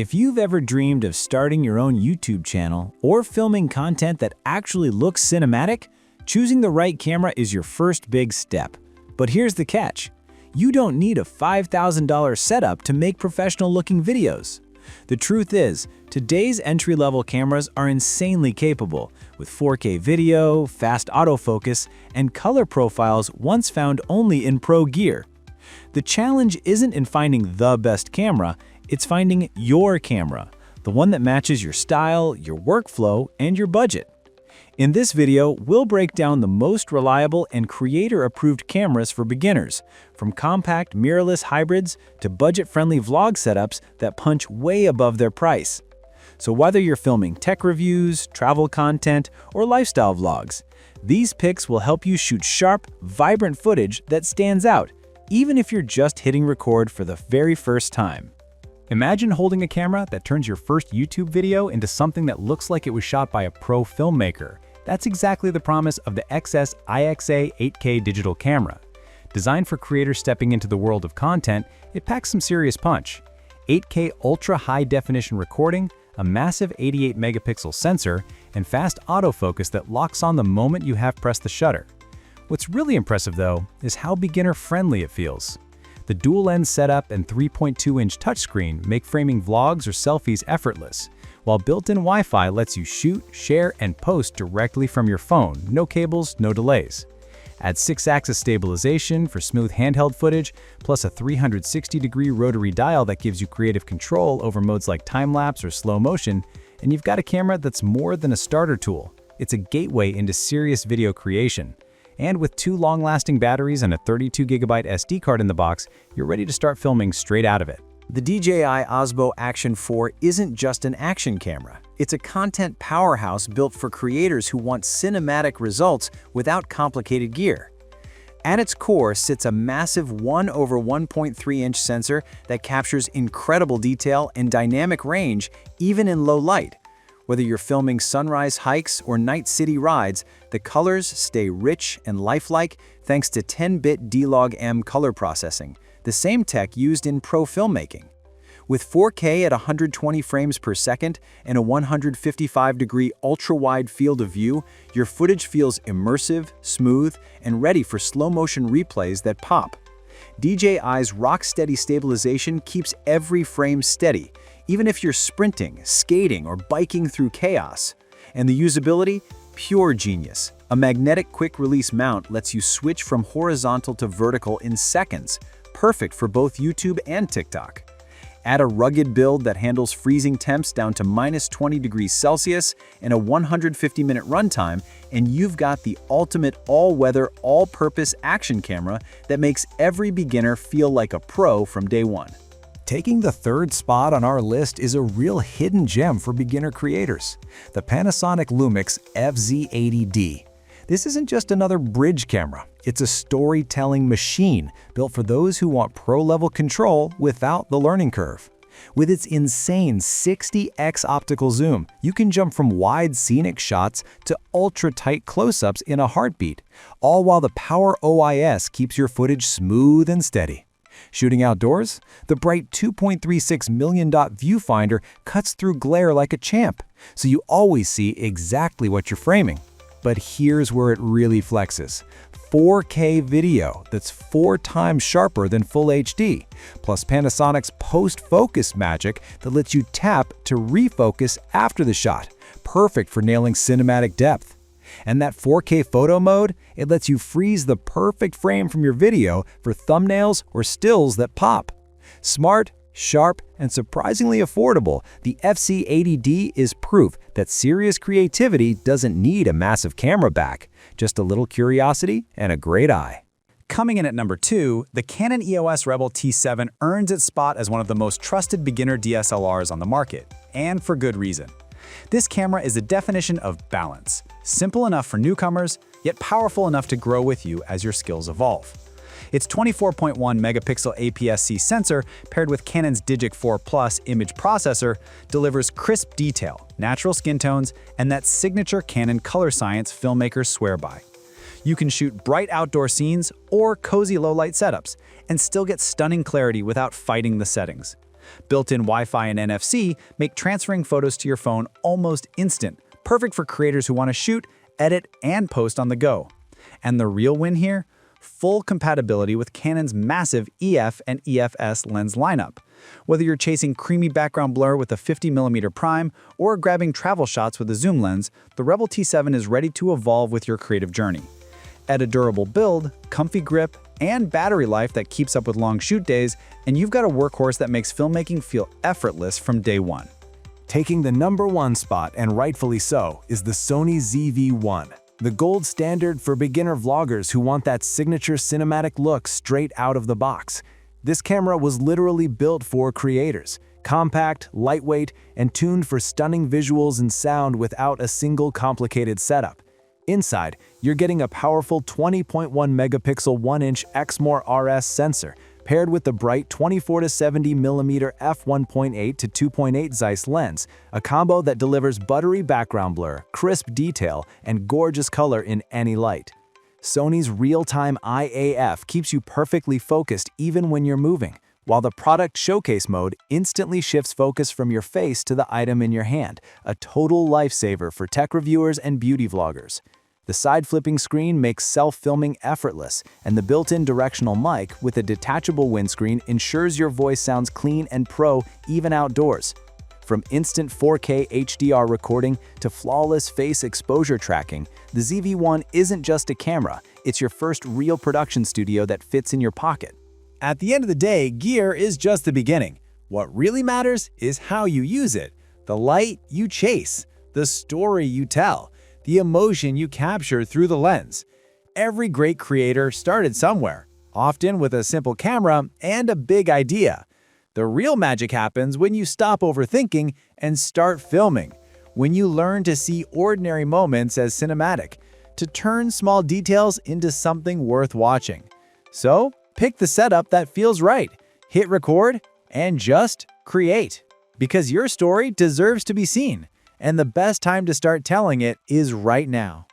If you've ever dreamed of starting your own YouTube channel or filming content that actually looks cinematic, choosing the right camera is your first big step. But here's the catch. You don't need a $5,000 setup to make professional-looking videos. The truth is, today's entry-level cameras are insanely capable, with 4K video, fast autofocus, and color profiles once found only in pro gear. The challenge isn't in finding the best camera, it's finding your camera, the one that matches your style, your workflow, and your budget. In this video, we'll break down the most reliable and creator-approved cameras for beginners, from compact mirrorless hybrids to budget-friendly vlog setups that punch way above their price. So whether you're filming tech reviews, travel content, or lifestyle vlogs, these picks will help you shoot sharp, vibrant footage that stands out, even if you're just hitting record for the very first time. Imagine holding a camera that turns your first YouTube video into something that looks like it was shot by a pro filmmaker. That's exactly the promise of the XNSIAKXA 8K digital camera. Designed for creators stepping into the world of content, it packs some serious punch. 8K ultra-high-definition recording, a massive 88-megapixel sensor, and fast autofocus that locks on the moment you have pressed the shutter. What's really impressive, though, is how beginner-friendly it feels. The dual-lens setup and 3.2-inch touchscreen make framing vlogs or selfies effortless, while built-in Wi-Fi lets you shoot, share, and post directly from your phone, no cables, no delays. Add 6-axis stabilization for smooth handheld footage, plus a 360-degree rotary dial that gives you creative control over modes like time-lapse or slow motion, and you've got a camera that's more than a starter tool. It's a gateway into serious video creation. And with 2 long-lasting batteries and a 32GB SD card in the box, you're ready to start filming straight out of it. The DJI Osmo Action 4 isn't just an action camera. It's a content powerhouse built for creators who want cinematic results without complicated gear. At its core sits a massive 1/1.3-inch sensor that captures incredible detail and dynamic range even in low light. Whether you're filming sunrise hikes or night city rides, the colors stay rich and lifelike thanks to 10-bit D-Log-M color processing, the same tech used in pro filmmaking. With 4K at 120 frames per second and a 155-degree ultra-wide field of view, your footage feels immersive, smooth, and ready for slow-motion replays that pop. DJI's rock-steady stabilization keeps every frame steady, even if you're sprinting, skating, or biking through chaos. And the usability? Pure genius. A magnetic quick-release mount lets you switch from horizontal to vertical in seconds, perfect for both YouTube and TikTok. Add a rugged build that handles freezing temps down to -20 degrees Celsius and a 150-minute runtime, and you've got the ultimate all-weather, all-purpose action camera that makes every beginner feel like a pro from day one. Taking the third spot on our list is a real hidden gem for beginner creators, the Panasonic LUMIX FZ80D. This isn't just another bridge camera, it's a storytelling machine built for those who want pro-level control without the learning curve. With its insane 60x optical zoom, you can jump from wide scenic shots to ultra-tight close-ups in a heartbeat, all while the Power OIS keeps your footage smooth and steady. Shooting outdoors? The bright 2.36 million dot viewfinder cuts through glare like a champ, so you always see exactly what you're framing. But here's where it really flexes. 4K video that's 4 times sharper than Full HD, plus Panasonic's post-focus magic that lets you tap to refocus after the shot, perfect for nailing cinematic depth. And that 4K photo mode, it lets you freeze the perfect frame from your video for thumbnails or stills that pop. Smart, sharp, and surprisingly affordable, the FZ80D is proof that serious creativity doesn't need a massive camera back, just a little curiosity and a great eye. Coming in at number 2, the Canon EOS Rebel T7 earns its spot as one of the most trusted beginner DSLRs on the market, and for good reason. This camera is a definition of balance. Simple enough for newcomers, yet powerful enough to grow with you as your skills evolve. Its 24.1 megapixel APS-C sensor, paired with Canon's Digic 4 Plus image processor, delivers crisp detail, natural skin tones, and that signature Canon color science filmmakers swear by. You can shoot bright outdoor scenes or cozy low-light setups, and still get stunning clarity without fighting the settings. Built-in Wi-Fi and NFC make transferring photos to your phone almost instant, perfect for creators who want to shoot, edit, and post on the go. And the real win here? Full compatibility with Canon's massive EF and EFS lens lineup. Whether you're chasing creamy background blur with a 50mm prime or grabbing travel shots with a zoom lens, the Rebel T7 is ready to evolve with your creative journey. Add a durable build, comfy grip, and battery life that keeps up with long shoot days, and you've got a workhorse that makes filmmaking feel effortless from day one. Taking the #1 spot, and rightfully so, is the Sony ZV-1. The gold standard for beginner vloggers who want that signature cinematic look straight out of the box. This camera was literally built for creators. Compact, lightweight, and tuned for stunning visuals and sound without a single complicated setup. Inside, you're getting a powerful 20.1 megapixel 1-inch Exmor RS sensor, paired with the bright 24-70mm f1.8 to 2.8 Zeiss lens, a combo that delivers buttery background blur, crisp detail, and gorgeous color in any light. Sony's real-time IAF keeps you perfectly focused even when you're moving, while the product showcase mode instantly shifts focus from your face to the item in your hand, a total lifesaver for tech reviewers and beauty vloggers. The side-flipping screen makes self-filming effortless, and the built-in directional mic with a detachable windscreen ensures your voice sounds clean and pro even outdoors. From instant 4K HDR recording to flawless face exposure tracking, the ZV-1 isn't just a camera, it's your first real production studio that fits in your pocket. At the end of the day, gear is just the beginning. What really matters is how you use it, the light you chase, the story you tell, the emotion you capture through the lens. Every great creator started somewhere, often with a simple camera and a big idea. The real magic happens when you stop overthinking and start filming, when you learn to see ordinary moments as cinematic, to turn small details into something worth watching. So, pick the setup that feels right, hit record, and just create. Because your story deserves to be seen, and the best time to start telling it is right now.